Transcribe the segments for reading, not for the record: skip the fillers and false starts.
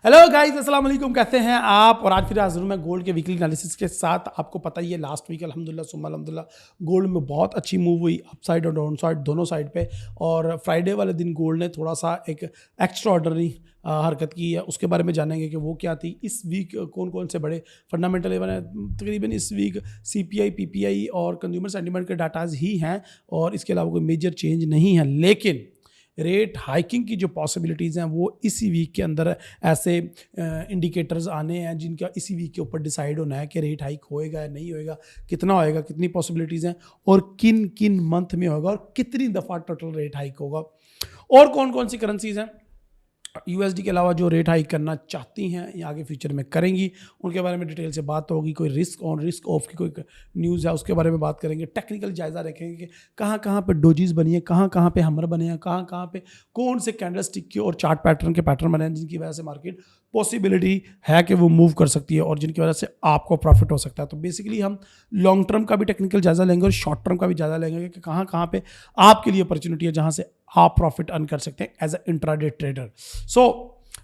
Hello guys, अस्सलाम वालेकुम। कैसे हैं आप? और आज फिर हाजिर हूं मैं गोल्ड के वीकली एनालिसिस के साथ। आपको पता ही है लास्ट वीक अल्हम्दुलिल्लाह सुम्मा अल्हम्दुलिल्लाह गोल्ड में बहुत अच्छी मूव हुई, अप साइड और डाउन साइड दोनों साइड पे। और फ्राइडे वाले दिन गोल्ड ने थोड़ा सा एक एक्स्ट्रा ऑर्डनरी हरकत की है, उसके बारे में जानेंगे कि वो क्या थी। इस वीक कौन कौन से बड़े फंडामेंटल इवेंट हैं। तकरीबन इस वीक CPI PPI और कंज्यूमर सेंटीमेंट के डाटाज ही हैं और इसके अलावा कोई मेजर चेंज नहीं है। लेकिन रेट हाइकिंग की जो पॉसिबिलिटीज़ हैं वो इसी वीक के अंदर ऐसे इंडिकेटर्स आने हैं जिनका इसी वीक के ऊपर डिसाइड होना है कि रेट हाइक होएगा या नहीं होएगा, कितना होएगा, कितनी पॉसिबिलिटीज़ हैं और किन किन मंथ में होगा और कितनी दफ़ा टोटल रेट हाइक होगा। और कौन कौन सी करेंसीज हैं USD के अलावा जो रेट हाइक करना चाहती हैं या आगे फ्यूचर में करेंगी, उनके बारे में डिटेल से बात होगी। कोई रिस्क ऑन रिस्क ऑफ की कोई न्यूज़ है उसके बारे में बात करेंगे। टेक्निकल जायज़ा रखेंगे कि कहाँ कहाँ पे डोजीज बनी है, कहाँ कहाँ पे हमर बने हैं, कहाँ कहाँ पे कौन से कैंडलस्टिक के और चार्ट पैटर्न के पैटर्न बने हैं जिनकी वजह से मार्केट पॉसिबिलिटी है कि वो मूव कर सकती है और जिनकी वजह से आपको प्रॉफिट हो सकता है। तो बेसिकली हम लॉन्ग टर्म का भी टेक्निकल जायज़ा लेंगे और शॉर्ट टर्म का भी जायज़ा लेंगे कि कहाँ कहाँ पे आपके लिए अपॉर्चुनिटी है जहाँ से आप प्रॉफिट अर्न कर सकते हैं एज अ इंट्राडे ट्रेडर।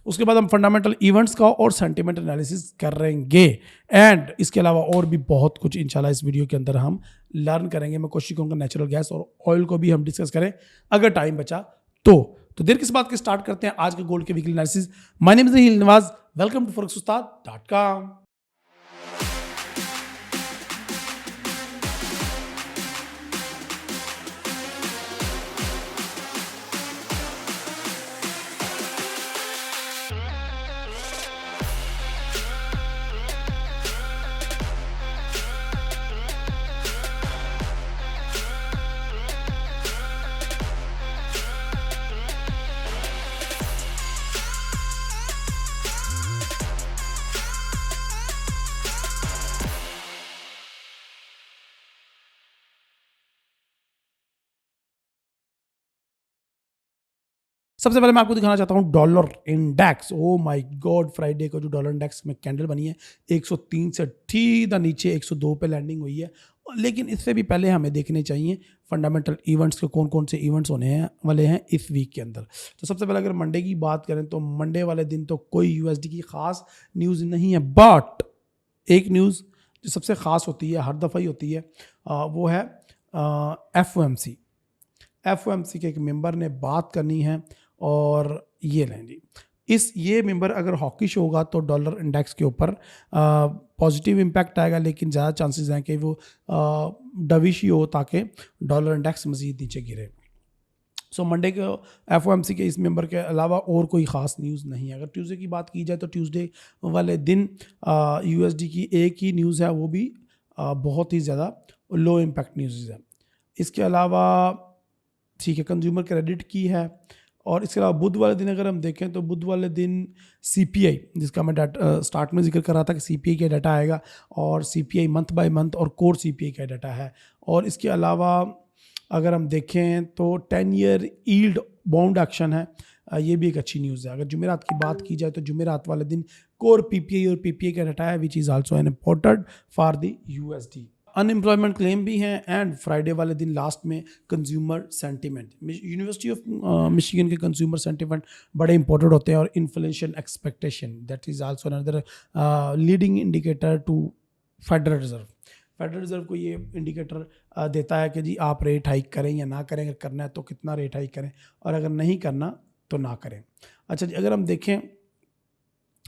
उसके बाद हम फंडामेंटल इवेंट्स का और सेंटिमेंट एनालिसिस करेंगे एंड इसके अलावा और भी बहुत कुछ इंशाल्लाह इस वीडियो के अंदर हम लर्न करेंगे। मैं कोशिश करूँगा नेचुरल गैस और ऑयल को भी हम डिस्कस करें अगर टाइम बचा तो देर किस बात के स्टार्ट करते हैं आज के गोल्ड के weekly analysis. My name is हील नवाज, वेलकम टू forex-ustad.com। सबसे पहले मैं आपको दिखाना चाहता हूँ dollar index. Oh my god, Friday को जो डॉलर इंडेक्स में कैंडल बनी है 103 से सीधा नीचे 102 पे लैंडिंग हुई है। लेकिन इससे भी पहले हमें देखने चाहिए फंडामेंटल इवेंट्स के कौन कौन से इवेंट्स होने हैं वाले हैं इस वीक के अंदर। तो सबसे पहले अगर मंडे की बात करें तो मंडे वाले दिन तो कोई USD की ख़ास न्यूज़ नहीं है, बट एक न्यूज़ जो सबसे ख़ास होती है, हर दफ़ा ही होती है, वो है FOMC के एक मेंबर ने बात करनी है और ये लें जी। ये मेंबर अगर हॉकिश होगा तो डॉलर इंडेक्स के ऊपर पॉजिटिव इम्पैक्ट आएगा, लेकिन ज़्यादा चांसेस हैं कि वो डविश ही हो ताकि डॉलर इंडेक्स मज़ीद नीचे गिरे। सो मंडे के FOMC के इस मेंबर के अलावा और कोई ख़ास न्यूज़ नहीं है। अगर ट्यूसडे की बात की जाए तो ट्यूसडे वाले दिन USD की एक ही न्यूज़ है, वो भी बहुत ही ज़्यादा लो इम्पैक्ट न्यूज़ है। इसके अलावा ठीक है कंज्यूमर क्रेडिट की है। और इसके अलावा बुध वाले दिन अगर हम देखें तो बुध वाले दिन CPI, जिसका मैं डाटा स्टार्ट में जिक्र कर रहा था कि CPI का डाटा आएगा और CPI मंथ बाय मंथ और कोर CPI का डाटा है। और इसके अलावा अगर हम देखें तो 10 ईयर यील्ड बॉन्ड एक्शन है, ये भी एक अच्छी न्यूज़ है। अगर जुमेरात की बात की जाए तो जुमेरात वाले दिन कोर PPI और PPI का डाटा है which is also an important for the USD। Unemployment claim भी हैं एंड फ्राइडे वाले दिन लास्ट में consumer sentiment. University of Michigan के कंज्यूमर सेंटीमेंट बड़े इंपॉर्टेंट होते हैं और inflation expectation that is also another leading indicator to federal reserve. Federal reserve को ये इंडिकेटर देता है कि जी आप रेट हाइक करें या ना करें, अगर करना है तो कितना रेट हाइक करें और अगर नहीं करना तो ना करें। अच्छा जी, अगर हम देखें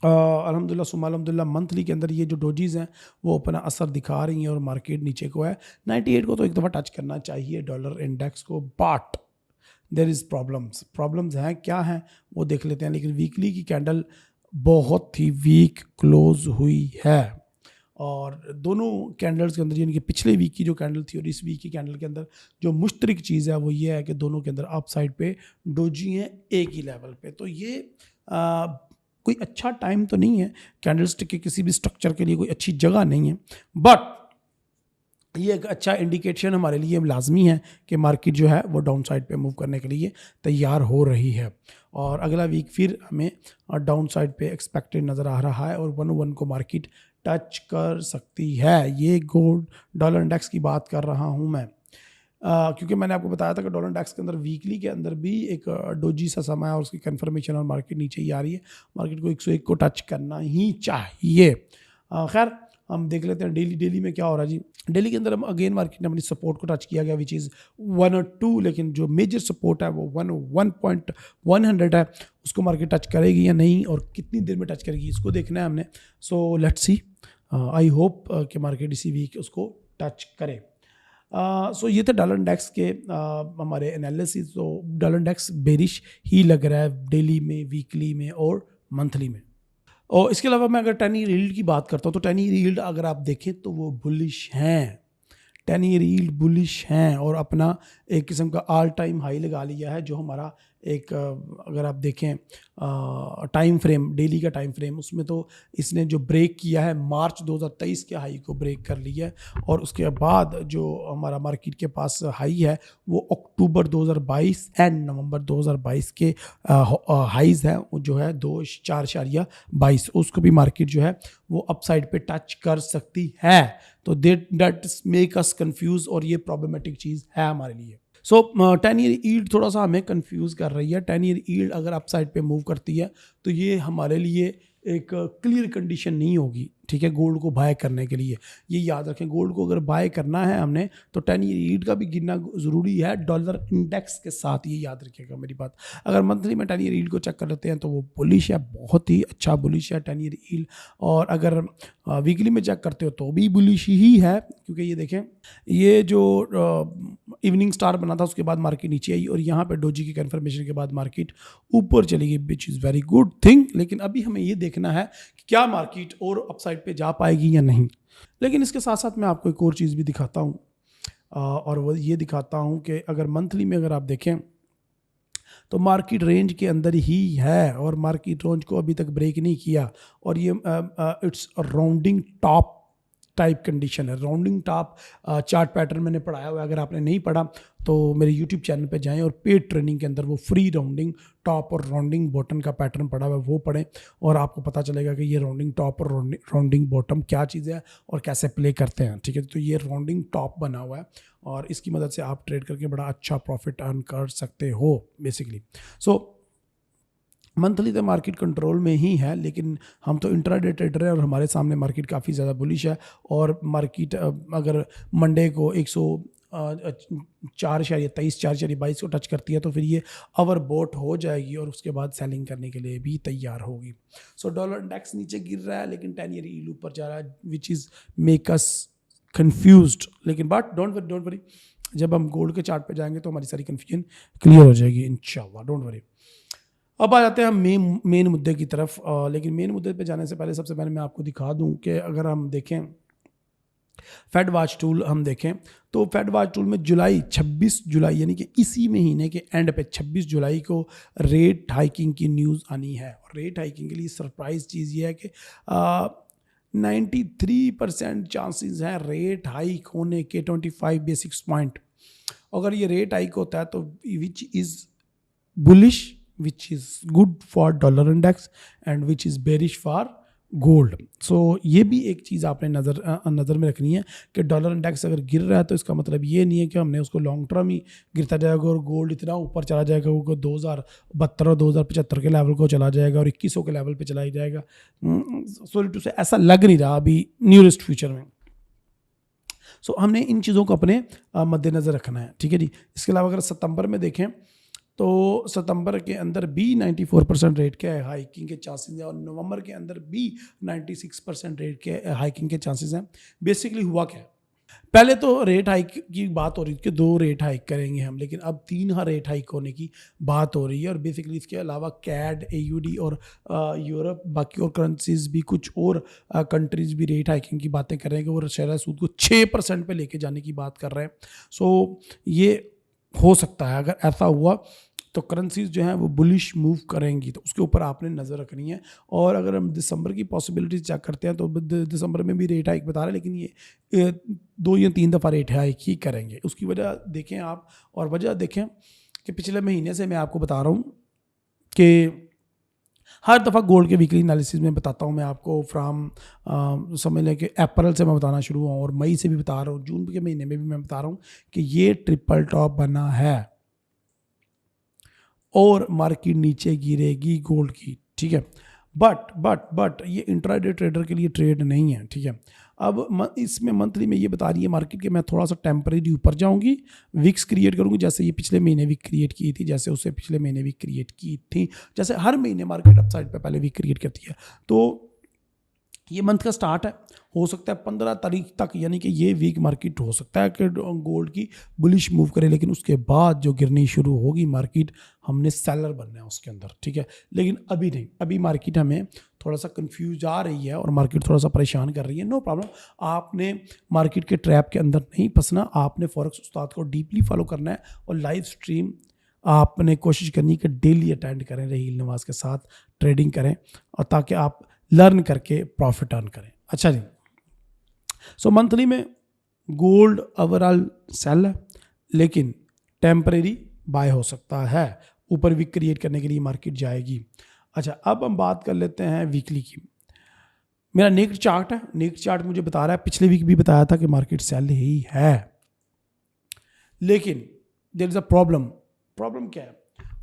अल्हम्दुलिल्लाह सुम्मा अल्हम्दुलिल्लाह मंथली के अंदर ये जो डोजीज़ हैं वो अपना असर दिखा रही हैं और मार्केट नीचे को है। 98 को तो एक दफ़ा टच करना चाहिए डॉलर इंडेक्स को, बट देयर इज़ प्रॉब्लम्स हैं, क्या हैं वो देख लेते हैं। लेकिन वीकली की कैंडल बहुत ही वीक क्लोज हुई है और दोनों कैंडल्स के अंदर यानी कि पिछले वीक की जो कैंडल थी और इस वीक की कैंडल के अंदर जो मुश्तरक चीज़ है वो ये है कि दोनों के अंदर अप साइड पे डोजी हैं एक ही लेवल पे। तो ये कोई अच्छा टाइम तो नहीं है कैंडलस्टिक के किसी भी स्ट्रक्चर के लिए, कोई अच्छी जगह नहीं है, बट ये एक अच्छा इंडिकेशन हमारे लिए लाजमी है कि मार्केट जो है वो डाउन साइड पे मूव करने के लिए तैयार हो रही है। और अगला वीक फिर हमें डाउन साइड पे एक्सपेक्टेड नज़र आ रहा है और 101 को मार्केट टच कर सकती है। ये गोल्ड डॉलर इंडेक्स की बात कर रहा हूँ मैं। क्योंकि मैंने आपको बताया था कि डॉलर इंडेक्स के अंदर वीकली के अंदर भी एक डोजी सा समय है और उसकी कंफर्मेशन और मार्केट नीचे ही आ रही है। मार्केट को 101 को टच करना ही चाहिए। खैर हम देख लेते हैं डेली में क्या हो रहा है जी। डेली के अंदर हम अगेन मार्केट ने अपनी सपोर्ट को टच किया गया विच इज़ 102, लेकिन जो मेजर सपोर्ट है वो 101.100 है। उसको मार्केट टच करेगी या नहीं और कितनी देर में टच करेगी इसको देखना है हमने। So let's see, I hope कि मार्केट इसी वीक उसको टच करे। सो ये थे डॉलर इंडेक्स के हमारे एनालिसिस। तो डॉलर इंडेक्स बेरिश ही लग रहा है डेली में, वीकली में और मंथली में। और इसके अलावा मैं अगर 10 ईयर यील्ड की बात करता हूँ तो 10 ईयर यील्ड अगर आप देखें तो वो बुलिश हैं। 10 ईयर यील्ड बुलिश हैं और अपना एक किस्म का ऑल टाइम हाई लगा लिया है। जो हमारा एक अगर आप देखें टाइम फ्रेम, डेली का टाइम फ्रेम, उसमें तो इसने जो ब्रेक किया है मार्च 2023 के हाई को ब्रेक कर लिया है। और उसके बाद जो हमारा मार्केट के पास हाई है वो अक्टूबर 2022 एंड नवंबर 2022 के हाईज हैं, वो जो है 4.22, उसको भी मार्केट जो है वो अपसाइड पे टच कर सकती है। तो दैट मेक अस कंफ्यूज और ये प्रॉब्लमेटिक चीज़ है हमारे लिए। सो 10 ईयर यील्ड थोड़ा सा हमें कंफ्यूज कर रही है। 10 ईयर यील्ड अगर अपसाइड पे मूव करती है तो ये हमारे लिए एक क्लियर कंडीशन नहीं होगी, ठीक है, गोल्ड को बाय करने के लिए। ये याद रखें, गोल्ड को अगर बाय करना है हमने तो 10 ईयर यील्ड का भी गिनना ज़रूरी है डॉलर इंडेक्स के साथ। ये याद रखिएगा मेरी बात। अगर मंथली में 10 ईयर यील्ड को चेक कर लेते हैं तो वो बुलिश है, बहुत ही अच्छा बुलिश है 10 ईयर यील्ड। और अगर वीकली में चेक करते हो तो भी बुलिश ही है, क्योंकि ये देखें, ये जो इवनिंग स्टार बना था उसके बाद मार्केट नीचे आई और यहाँ पे डोजी की कंफर्मेशन के बाद मार्केट ऊपर चली गई, which is very good thing. लेकिन अभी हमें ये देखना है कि क्या मार्केट और अपसाइड पे जा पाएगी या नहीं। लेकिन इसके साथ साथ मैं आपको एक और चीज़ भी दिखाता हूँ और वो ये दिखाता हूँ कि अगर मंथली में अगर आप देखें तो मार्केट रेंज के अंदर ही है और मार्केट रेंज को अभी तक ब्रेक नहीं किया। और ये it's rounding top type condition है। राउंडिंग टॉप चार्ट पैटर्न मैंने पढ़ाया हुआ है, अगर आपने नहीं पढ़ा तो मेरे यूट्यूब चैनल पे जाएं और पेड ट्रेनिंग के अंदर वो फ्री राउंडिंग टॉप और राउंडिंग बॉटम का पैटर्न पढ़ा हुआ है, वो पढ़ें और आपको पता चलेगा कि ये राउंडिंग टॉप और राउंडिंग बॉटम क्या चीज़ है और कैसे प्ले करते हैं, ठीक है। तो ये राउंडिंग टॉप बना हुआ है और इसकी मदद से आप ट्रेड करके बड़ा अच्छा प्रॉफिट अर्न कर सकते हो बेसिकली। सो मंथली तो मार्केट कंट्रोल में ही है, लेकिन हम तो इंट्राडे ट्रेडर है और हमारे सामने मार्केट काफ़ी ज़्यादा बुलिश है। और मार्केट अगर मंडे को 4.23 को टच करती है तो फिर ये ओवर बोट हो जाएगी और उसके बाद सेलिंग करने के लिए भी तैयार होगी। सो डॉलर इंडेक्स नीचे गिर रहा है लेकिन 10 ईयर यील्ड ऊपर जा रहा है, which is make us confused. लेकिन बट डोंट वरी, जब हम गोल्ड के चार्ट पे जाएंगे तो हमारी सारी कन्फ्यूजन क्लियर हो जाएगी इंशाल्लाह, डोंट वरी। अब आ जाते हैं हम मेन मुद्दे की तरफ। लेकिन मेन मुद्दे पे जाने से पहले सबसे पहले मैं आपको दिखा दूं कि अगर हम देखें फेड वॉच टूल हम देखें तो फेड वॉच टूल में 26 जुलाई यानी कि इसी महीने के एंड पे 26 जुलाई को रेट हाइकिंग की न्यूज़ आनी है। और रेट हाइकिंग के लिए सरप्राइज चीज़ ये है कि 93% चांसेस हैं रेट हाइक होने के 25 बेसिक्स पॉइंट। अगर ये रेट हाइक होता है तो which is bullish, which is good for dollar index and which is bearish for gold. So ये भी एक चीज़ आपने नज़र में रखनी है कि डॉलर इंडेक्स अगर गिर रहा है तो इसका मतलब ये नहीं है कि हमने उसको लॉन्ग टर्म ही गिरता जाएगा और गोल्ड इतना ऊपर चला जाएगा वो 2072 और 2075 के लेवल को चला जाएगा और 2100 के लेवल पे चला ही जाएगा। सॉरी टू से ऐसा लग नहीं रहा अभी नियरेस्ट फ्यूचर में। सो हमने इन चीज़ों को अपने मद्देनज़र रखना है, ठीक है जी। इसके अलावा अगर सितंबर में देखें तो सितंबर के अंदर भी 94% रेट के हाइकिंग के चांसेस हैं और नवंबर के अंदर भी 96% रेट के हाइकिंग के चांसेस हैं। बेसिकली हुआ क्या, पहले तो रेट हाइक की बात हो रही थी कि 2 रेट हाइक करेंगे हम, लेकिन अब 3 रेट हाइक होने की बात हो रही है। और बेसिकली इसके अलावा कैड, AUD और यूरोप, बाकी और करेंसीज भी, कुछ और कंट्रीज़ भी रेट हाइकिंग की बातें कर रहे हैं कि वो शरह सूद को 6% पे लेके जाने की बात कर रहे हैं। सो ये हो सकता है, अगर ऐसा हुआ तो करेंसीज जो हैं वो बुलिश मूव करेंगी, तो उसके ऊपर आपने नज़र रखनी है। और अगर हम दिसंबर की पॉसिबिलिटीज चेक करते हैं तो दिसंबर में भी रेट हाइक बता रहे हैं, लेकिन ये 2 या 3 दफ़ा रेट हाइक ही करेंगे। उसकी वजह देखें आप, और वजह देखें कि पिछले महीने से मैं आपको बता रहा हूँ कि हर दफ़ा गोल्ड के वीकली एनालिसिस में बताता हूँ मैं आपको फ्राम समझ लें कि अप्रैल से मैं बताना शुरू हुआ और मई से भी बता रहा हूँ, जून के महीने में भी मैं बता रहा हूँ कि ये ट्रिपल टॉप बना है और मार्केट नीचे गिरेगी गोल्ड की, ठीक है। बट ये इंट्राडे ट्रेडर के लिए ट्रेड नहीं है, ठीक है। अब इसमें मंथली में ये बता रही है मार्केट के मैं थोड़ा सा टेम्परेरी ऊपर जाऊंगी, विक्स क्रिएट करूंगी, जैसे ये पिछले महीने वीक क्रिएट की थी, जैसे उससे पिछले महीने वीक क्रिएट की थी, जैसे हर महीने मार्केट अपसाइड पे पहले वीक क्रिएट करती है। तो ये मंथ का स्टार्ट है, हो सकता है 15 तारीख तक, यानी कि ये वीक मार्केट हो सकता है कि गोल्ड की बुलिश मूव करे, लेकिन उसके बाद जो गिरनी शुरू होगी मार्केट, हमने सेलर बनना है उसके अंदर, ठीक है। लेकिन अभी नहीं, अभी मार्केट हमें थोड़ा सा कंफ्यूज आ रही है और मार्केट थोड़ा सा परेशान कर रही है। नो प्रॉब्लम, आपने मार्केट के ट्रैप के अंदर नहीं फंसना, आपने फॉरेक्स उस्ताद को डीपली फॉलो करना है और लाइव स्ट्रीम आपने कोशिश करनी है कि डेली अटेंड करें, रहील नवाज के साथ ट्रेडिंग करें और ताकि आप लर्न करके प्रॉफिट अर्न करें। अच्छा जी, सो मंथली में गोल्ड ओवरऑल सेल है, लेकिन टेम्परेरी बाय हो सकता है, ऊपर वीक क्रिएट करने के लिए मार्केट जाएगी। अच्छा, अब हम बात कर लेते हैं वीकली की। मेरा नेक्स्ट चार्ट है, नेक्स्ट चार्ट मुझे बता रहा है, पिछले वीक भी बताया था कि मार्केट सेल ही है, लेकिन there is a problem. Problem क्या है?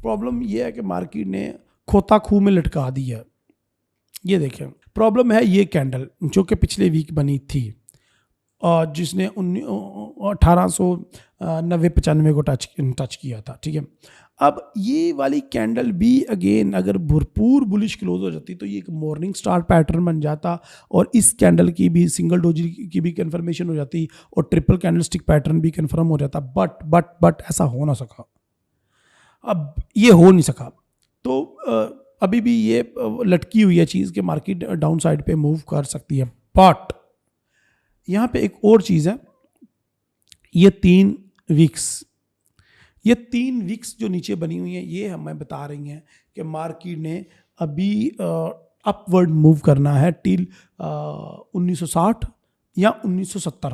प्रॉब्लम यह है कि मार्केट ने खोता खूह में लटका दी है। ये देखें, प्रॉब्लम है ये कैंडल जो कि पिछले वीक बनी थी और जिसने 1890-95 को टच किया था, ठीक है। अब ये वाली कैंडल भी अगेन अगर भरपूर बुलिश क्लोज हो जाती तो ये एक मॉर्निंग स्टार पैटर्न बन जाता और इस कैंडल की भी सिंगल डोजी की भी कंफर्मेशन हो जाती और ट्रिपल कैंडलस्टिक पैटर्न भी कंफर्म हो जाता। बट ऐसा हो ना सका, अब ये हो नहीं सका। तो अभी भी ये लटकी हुई है चीज़ कि मार्केट डाउन साइड पे मूव कर सकती है। बट यहाँ पे एक और चीज़ है, ये 3 वीक्स जो नीचे बनी हुई हैं ये हमें बता रही हैं कि मार्केट ने अभी अपवर्ड मूव करना है टिल 1960 या 1970,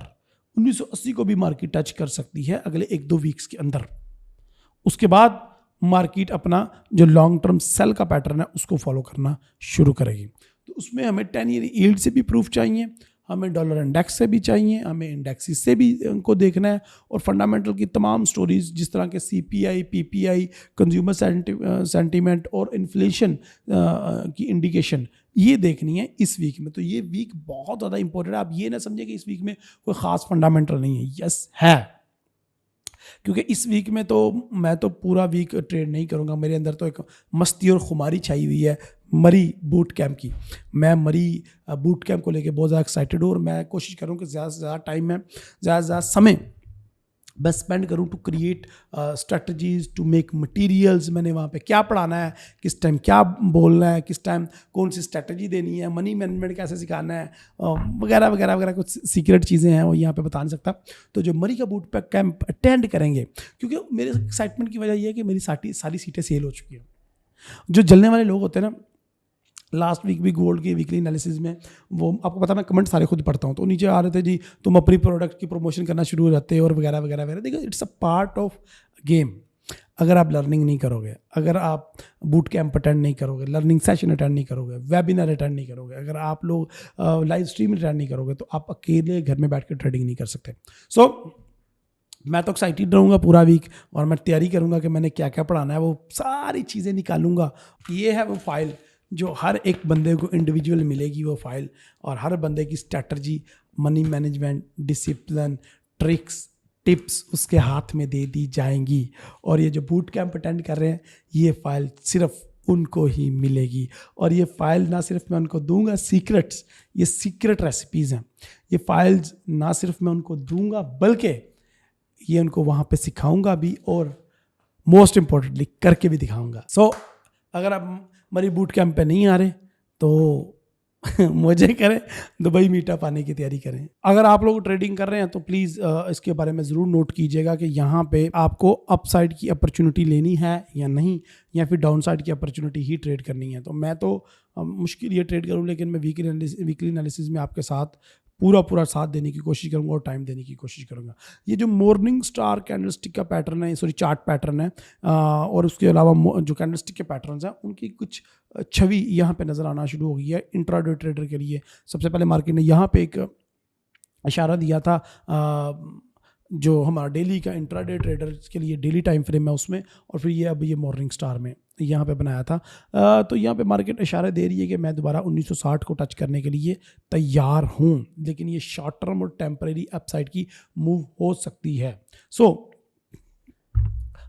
1980 को भी मार्केट टच कर सकती है अगले 1-2 वीक्स के अंदर। उसके बाद मार्केट अपना जो लॉन्ग टर्म सेल का पैटर्न है उसको फॉलो करना शुरू करेगी। तो उसमें हमें 10 ईयर यील्ड से भी प्रूफ चाहिए, हमें डॉलर इंडेक्स से भी चाहिए, हमें इंडेक्सिस से भी उनको देखना है और फंडामेंटल की तमाम स्टोरीज जिस तरह के CPI, PPI, कंज्यूमर सेंटीमेंट और इन्फ्लेशन की इंडिकेशन ये देखनी है इस वीक में। तो ये वीक बहुत ज़्यादा इंपॉर्टेंट है। आप ये ना समझे कि इस वीक में कोई ख़ास फंडामेंटल नहीं है, यस है, क्योंकि इस वीक में तो मैं तो पूरा वीक ट्रेड नहीं करूंगा। मेरे अंदर तो एक मस्ती और खुमारी छाई हुई है मरी बूट कैंप की। मैं मरी बूट कैंप को लेके बहुत ज़्यादा एक्साइटेड हूँ और मैं कोशिश करूँ कि ज़्यादा से ज़्यादा टाइम में ज़्यादा से ज़्यादा समय बस स्पेंड करूँ to create strategies, to make materials. मैंने वहाँ पे क्या पढ़ाना है, किस टाइम क्या बोलना है, किस टाइम कौन सी स्ट्रेटजी देनी है, मनी मैनेजमेंट कैसे सिखाना है, वगैरह वगैरह वगैरह कुछ सीक्रेट चीज़ें हैं वो यहाँ पे बता नहीं सकता। तो जो मरी का बूट कैंप अटेंड करेंगे, क्योंकि मेरे एक्साइटमेंट की वजह यह है कि मेरी सारी सीटें सेल हो चुकी हैं। जो जलने वाले लोग होते हैं ना, लास्ट वीक भी गोल्ड के वीकली एनालिसिस में वो आपको पता, मैं कमेंट सारे खुद पढ़ता हूँ, तो नीचे आ रहे थे जी तुम अपनी प्रोडक्ट की प्रमोशन करना शुरू हो जाते हो और वगैरह वगैरह वगैरह। देखो, it's a part of game. अगर आप लर्निंग नहीं करोगे, अगर आप बूट कैंप अटेंड नहीं करोगे, लर्निंग सेशन अटेंड नहीं करोगे, वेबिनार अटेंड नहीं करोगे, अगर आप लोग लाइव स्ट्रीम अटेंड नहीं करोगे, तो आप अकेले घर में बैठ कर ट्रेडिंग नहीं कर सकते। सो मैं तो एक्साइटेड रहूँगा पूरा वीक और मैं तैयारी करूँगा कि मैंने क्या क्या पढ़ाना है, वो सारी चीज़ें निकालूंगा। ये है वो फाइल जो हर एक बंदे को इंडिविजुअल मिलेगी, वो फाइल, और हर बंदे की strategy, money management, discipline, tricks, tips उसके हाथ में दे दी जाएंगी। और ये जो बूट कैंप अटेंड कर रहे हैं, ये फाइल सिर्फ उनको ही मिलेगी। और ये फाइल ना सिर्फ मैं उनको दूंगा सीक्रेट्स, ये सीक्रेट रेसिपीज़ हैं। ये फाइल्स ना सिर्फ मैं उनको दूंगा बल्कि ये उनको वहाँ पे सिखाऊंगा भी और मोस्ट इम्पोर्टेंटली करके भी दिखाऊंगा। सो अगर आप मरी बूट कैंप पे नहीं आ रहे तो मुझे करें, दुबई मीटअप आने की तैयारी करें। अगर आप लोग ट्रेडिंग कर रहे हैं तो प्लीज़ इसके बारे में ज़रूर नोट कीजिएगा कि यहाँ पे आपको अपसाइड की अपॉर्चुनिटी लेनी है या नहीं, या फिर डाउन साइड की अपॉर्चुनिटी ही ट्रेड करनी है। तो मैं तो मुश्किल ये ट्रेड करूँ, लेकिन मैं वीकली एनालिसिस में आपके साथ पूरा साथ देने की कोशिश करूंगा और टाइम देने की कोशिश करूंगा। ये जो मॉर्निंग स्टार कैंडलस्टिक का पैटर्न है, सॉरी चार्ट पैटर्न है, और उसके अलावा जो कैंडलस्टिक के पैटर्न्स हैं उनकी कुछ छवि यहाँ पे नज़र आना शुरू हो गई है इंट्राडे ट्रेडर के लिए। सबसे पहले मार्केट ने यहाँ पे एक इशारा दिया था जो हमारा डेली का इंट्राडे ट्रेडर्स के लिए डेली टाइम फ्रेम है उसमें, और फिर ये अब ये मॉर्निंग स्टार में यहाँ पे बनाया था। तो यहाँ पे मार्केट इशारा दे रही है कि मैं दोबारा 1960 को टच करने के लिए तैयार हूँ, लेकिन ये शॉर्ट टर्म और टेम्परेरी अपसाइड की मूव हो सकती है। सो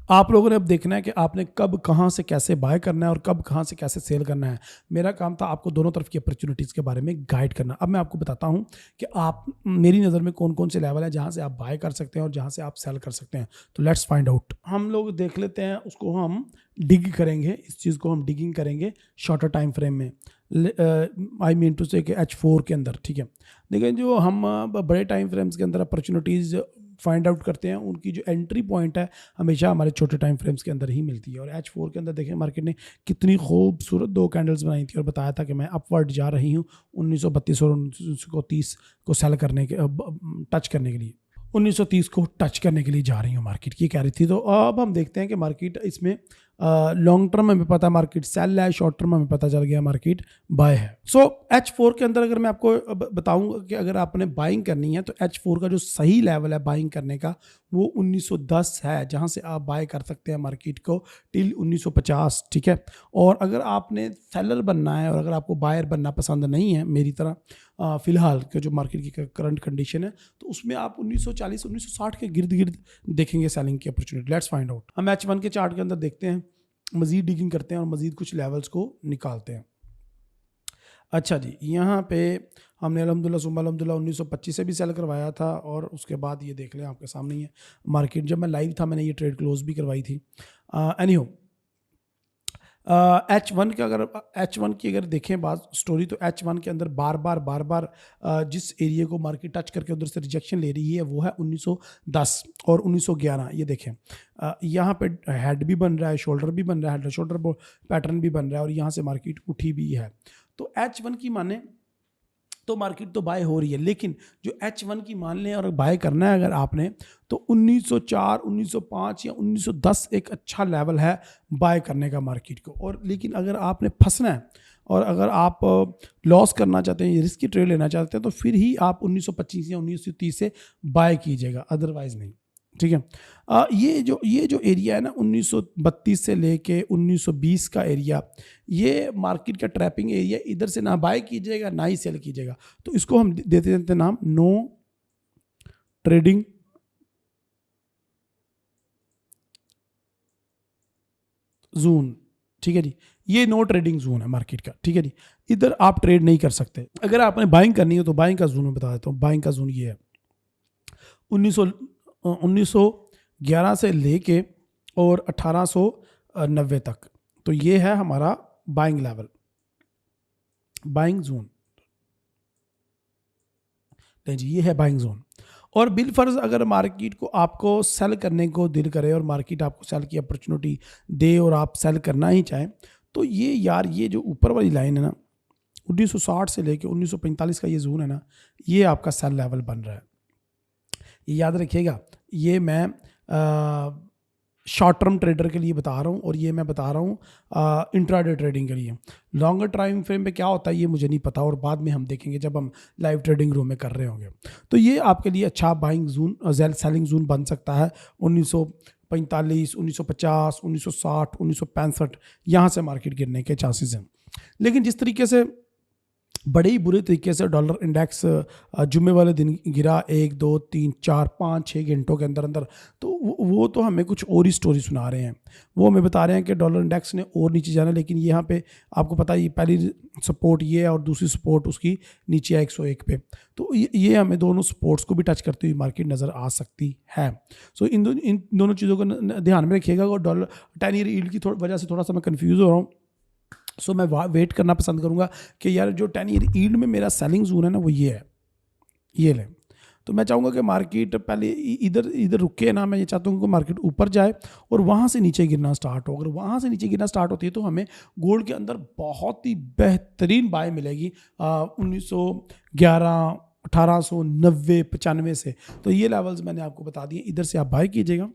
आप लोगों ने अब देखना है कि आपने कब कहाँ से कैसे बाय करना है और कब कहाँ से कैसे सेल करना है। मेरा काम था आपको दोनों तरफ की अपॉर्चुनिटीज़ के बारे में गाइड करना। अब मैं आपको बताता हूँ कि आप मेरी नज़र में कौन कौन से लेवल है जहाँ से आप बाय कर सकते हैं और जहाँ से आप सेल कर सकते हैं। तो लेट्स फाइंड आउट। हम लोग देख लेते हैं, उसको हम डिग करेंगे, इस चीज़ को हम डिगिंग करेंगे शॉर्टर टाइम फ्रेम में, आई मीन टू से H4 के अंदर। ठीक है, देखिए जो हम बड़े टाइम फ्रेम्स के अंदर अपॉर्चुनिटीज़ फाइंड आउट करते हैं उनकी जो एंट्री पॉइंट है हमेशा हमारे छोटे टाइम फ्रेम्स के अंदर ही मिलती है। और H4 के अंदर देखें मार्केट ने कितनी खूबसूरत 2 कैंडल्स बनाई थी और बताया था कि मैं अपवर्ड जा रही हूँ 1932 और 1930 को सेल करने के टच करने के लिए, 1930 को टच करने के लिए जा रही हूँ मार्केट, ये कह रही थी। तो अब हम देखते हैं कि मार्केट इसमें लॉन्ग टर्म में पता है मार्केट सेल है, शॉर्ट टर्म में पता चल गया मार्केट बाय है। सो H4 के अंदर अगर मैं आपको बताऊंगा कि अगर आपने बाइंग करनी है तो H4 का जो सही लेवल है बाइंग करने का वो 1910 है, जहां से आप बाय कर सकते हैं मार्केट को टिल 1950। ठीक है, और अगर आपने सेलर बनना है और अगर आपको बायर बनना पसंद नहीं है मेरी तरह फिलहाल के जो मार्केट की करंट कंडीशन है, तो उसमें आप 1940 1960 के गिर्द गिर्द देखेंगे सेलिंग की अपॉर्चुनिटी। Let's find out. हम H1 के चार्ट के अंदर देखते हैं, मजीद डिगिंग करते हैं और मजीद कुछ लेवल्स को निकालते हैं। अच्छा जी, यहाँ पे हमने अल्हम्दुलिल्लाह 1925 से भी सेल करवाया था और उसके बाद ये देख लें आपके सामने ही है मार्केट। जब मैं लाइव था मैंने ये ट्रेड क्लोज भी करवाई थी। एनीहो H1 का अगर H1 की अगर देखें बात स्टोरी, तो H1 के अंदर बार बार जिस एरिया को मार्केट टच करके उधर से रिजेक्शन ले रही है वो है 1910 और 1911। ये देखें यहाँ पे हेड भी बन रहा है, शोल्डर भी बन रहा है, हेड शोल्डर पैटर्न भी बन रहा है और यहाँ से मार्केट उठी भी है। तो H1 की माने तो मार्केट तो बाय हो रही है, लेकिन जो H1 की मान लें और बाय करना है अगर आपने, तो 1904 1905 या 1910 एक अच्छा लेवल है बाय करने का मार्केट को। और लेकिन अगर आपने फंसना है और अगर आप लॉस करना चाहते हैं, रिस्की ट्रेड लेना चाहते हैं, तो फिर ही आप 1925 या 1930 से बाय कीजिएगा, अदरवाइज नहीं। ठीक है, ये जो एरिया है ना 1932 से लेके 1920 का एरिया, ये मार्केट का ट्रैपिंग एरिया, इधर से ना बाय कीजिएगा ना ही सेल कीजिएगा। तो इसको हम देते थे नाम नो ट्रेडिंग जोन। ठीक है जी, ये नो ट्रेडिंग जोन है मार्केट का। ठीक है जी, इधर आप ट्रेड नहीं कर सकते। अगर आपने बाइंग करनी है तो बाइंग का जोन में बता देता हूँ। बाइंग का जोन ये है 1911 से लेके और 1890 तक, तो ये है हमारा बाइंग लेवल, बाइंग जोन। जी ये है बाइंग जोन। और बिल फर्ज अगर मार्केट को आपको सेल करने को दिल करे और मार्केट आपको सेल की अपॉर्चुनिटी दे और आप सेल करना ही चाहें, तो ये यार ये जो ऊपर वाली लाइन है ना 1960 से लेके 1945 का ये जोन है ना, ये आपका सेल लेवल बन रहा है। ये याद रखिएगा, ये मैं शॉर्ट टर्म ट्रेडर के लिए बता रहा हूँ और ये मैं बता रहा हूँ इंट्राडे ट्रेडिंग के लिए। लॉन्गर टाइम फ्रेम पे क्या होता है ये मुझे नहीं पता और बाद में हम देखेंगे जब हम लाइव ट्रेडिंग रूम में कर रहे होंगे। तो ये आपके लिए अच्छा बाइंग जोन सेलिंग जोन बन सकता है 1945 1950 1960 1965, यहाँ से मार्केट गिरने के चांसेस हैं। लेकिन जिस तरीके से बड़े ही बुरे तरीके से डॉलर इंडेक्स जुम्मे वाले दिन गिरा 1 2 3 4 5 6 घंटों के अंदर अंदर, तो वो तो हमें कुछ और ही स्टोरी सुना रहे हैं। वो हमें बता रहे हैं कि डॉलर इंडेक्स ने और नीचे जाना, लेकिन यहाँ पे आपको पता है ये पहली सपोर्ट ये है और दूसरी सपोर्ट उसकी नीचे है 101 पे। तो ये हमें दोनों सपोर्ट्स को भी टच करती हुई मार्केट नज़र आ सकती है। सो इन दोनों चीज़ों को ध्यान में रखिएगा। और डॉलर 10 ईयर यील्ड की वजह से थोड़ा सा मैं कन्फ्यूज़ हो रहा हूँ। सो मैं वेट करना पसंद करूंगा कि यार जो 10 ईयर यील्ड में मेरा सेलिंग जोन है ना वो ये है, ये ले। तो मैं चाहूँगा कि मार्केट पहले इधर रुके ना, मैं ये चाहता हूँ कि मार्केट ऊपर जाए और वहाँ से नीचे गिरना स्टार्ट हो। अगर वहाँ से नीचे गिरना स्टार्ट होती है तो हमें गोल्ड के अंदर बहुत ही बेहतरीन बाय मिलेगी 1911 1890 95 से। तो ये लेवल्स मैंने आपको बता दिए, इधर से आप बाय कीजिएगा।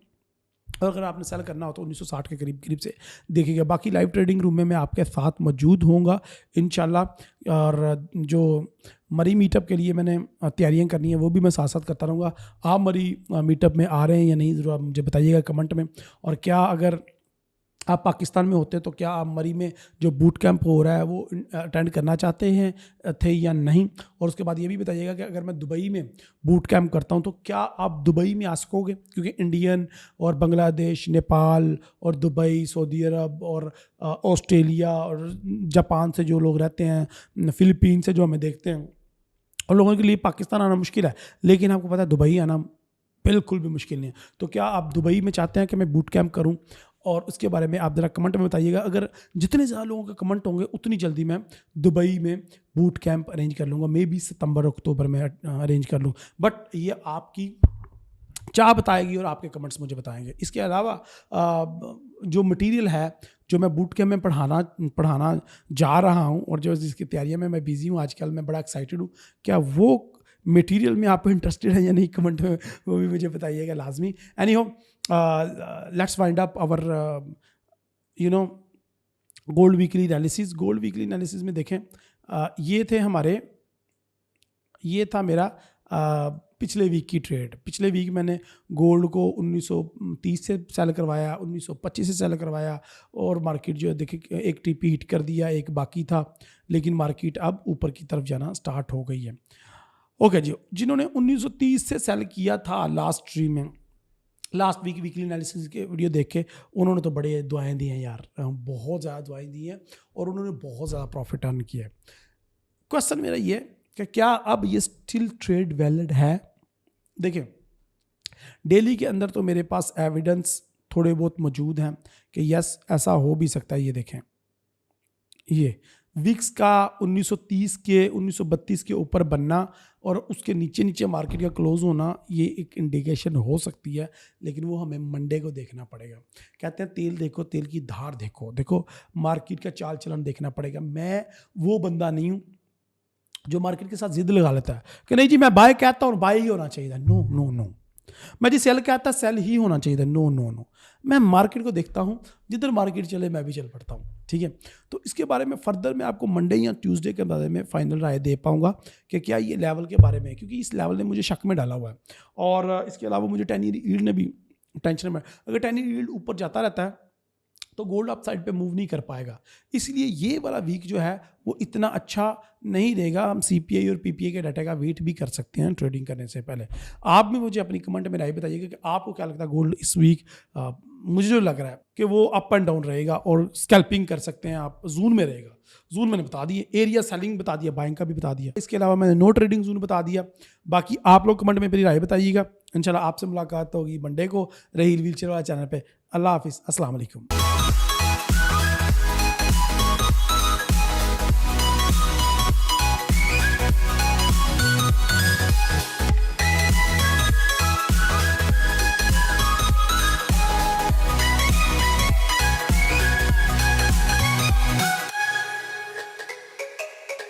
और अगर आपने सेल करना हो तो 1960 के करीब से देखिएगा। बाकी लाइव ट्रेडिंग रूम में मैं आपके साथ मौजूद होऊंगा इंशाल्लाह। और जो मरी मीटअप के लिए मैंने तैयारियां करनी है वो भी मैं साथ साथ करता रहूँगा। आप मरी मीटअप में आ रहे हैं या नहीं, ज़रूर आप मुझे बताइएगा कमेंट में। और क्या अगर आप पाकिस्तान में होते तो क्या आप मरी में जो बूट कैंप हो रहा है वो अटेंड करना चाहते हैं थे या नहीं। और उसके बाद ये भी बताइएगा कि अगर मैं दुबई में बूट कैंप करता हूँ तो क्या आप दुबई में आ सकोगे, क्योंकि इंडियन और बांग्लादेश, नेपाल और दुबई, सऊदी अरब और ऑस्ट्रेलिया और जापान से जो लोग रहते हैं, फ़िलिपीन से जो हमें देखते हैं, उन लोगों के लिए पाकिस्तान आना मुश्किल है। लेकिन आपको पता है दुबई आना बिल्कुल भी मुश्किल नहीं है। तो क्या आप दुबई में चाहते हैं कि मैं बूट कैंप करूं? और उसके बारे में आप ज़रा कमेंट में बताइएगा। अगर जितने ज़्यादा लोगों के कमेंट होंगे उतनी जल्दी मैं दुबई में बूट कैंप अरेंज कर लूँगा। मे बी सितंबर अक्टूबर में अरेंज कर लूँ, बट ये आपकी चाह बताएगी और आपके कमेंट्स मुझे बताएंगे। इसके अलावा जो मटेरियल है जो मैं बूट कैंप में पढ़ाना जा रहा हूँ और जो जिसकी तैयारियाँ में मैं बिजी हूँ आजकल, मैं बड़ा एक्साइटेड हूँ। क्या वो मटेरियल में आप इंटरेस्टेड है या नहीं, कमेंट में वो भी मुझे बताइएगा लाजमी। Anyhow, let's wind up our gold weekly analysis. Gold weekly analysis में देखें, ये था मेरा पिछले वीक की ट्रेड। पिछले वीक मैंने गोल्ड को 1930 से सेल करवाया, 1925 से सेल करवाया और मार्केट जो है देखिए एक टीपी हिट कर दिया, एक बाकी था, लेकिन मार्केट अब ऊपर की तरफ जाना स्टार्ट हो गई है। ओके जी, जिन्होंने 1930 से सेल किया था लास्ट वीक वीकली एनालिसिस के वीडियो देख के, उन्होंने तो बड़े दुआएं दी हैं यार, बहुत ज़्यादा दुआएं दी हैं और उन्होंने बहुत ज़्यादा प्रॉफिट अर्न किया है। क्वेश्चन मेरा ये कि क्या अब ये स्टिल ट्रेड वैलिड है? देखिए, डेली के अंदर तो मेरे पास एविडेंस थोड़े बहुत मौजूद हैं कि यस ऐसा हो भी सकता है। ये देखें, ये विक्स का 1930 के 1932 के ऊपर बनना और उसके नीचे नीचे मार्केट का क्लोज होना, ये एक इंडिकेशन हो सकती है, लेकिन वो हमें मंडे को देखना पड़ेगा। कहते हैं तेल देखो, तेल की धार देखो मार्केट का चाल चलन देखना पड़ेगा। मैं वो बंदा नहीं हूँ जो मार्केट के साथ जिद लगा लेता है कि नहीं जी मैं बाय कहता हूँ बाय ही होना चाहिए। नो नो नो, मैं जी सेल कहता सेल ही होना चाहिए। नो नो नो, मैं मार्केट को देखता हूँ, जिधर मार्केट चले मैं भी चल पड़ता हूँ। ठीक है, तो इसके बारे में फर्दर मैं आपको मंडे या ट्यूसडे के बारे में फाइनल राय दे पाऊंगा कि क्या ये लेवल के बारे में, क्योंकि इस लेवल ने मुझे शक में डाला हुआ है। और इसके अलावा मुझे 10 ईयर यील्ड ने भी टेंशन में, अगर 10 ईयर यील्ड ऊपर जाता रहता है तो गोल्ड अप साइड पे मूव नहीं कर पाएगा। इसलिए ये वाला वीक जो है वो इतना अच्छा नहीं रहेगा। हम सीपीआई और पीपीआई के डाटा का वेट भी कर सकते हैं ट्रेडिंग करने से पहले। आप भी मुझे अपनी कमेंट में राय बताइएगा कि आपको क्या लगता है गोल्ड इस वीक। मुझे जो लग रहा है कि वो अप एंड डाउन रहेगा और स्कैल्पिंग कर सकते हैं आप, जोन में रहेगा। जोन मैंने बता दिए, एरिया सेलिंग बता दिया, बाइंग का भी बता दिया। इसके अलावा मैंने नो ट्रेडिंग जोन बता दिया। बाकी आप लोग कमेंट में मेरी राय बताइएगा। इंशाल्लाह आपसे मुलाकात होगी मंडे को रहील व्हीलचेयर वाला चैनल पे। अल्लाह हाफिज़, अस्सलाम वालेकुम।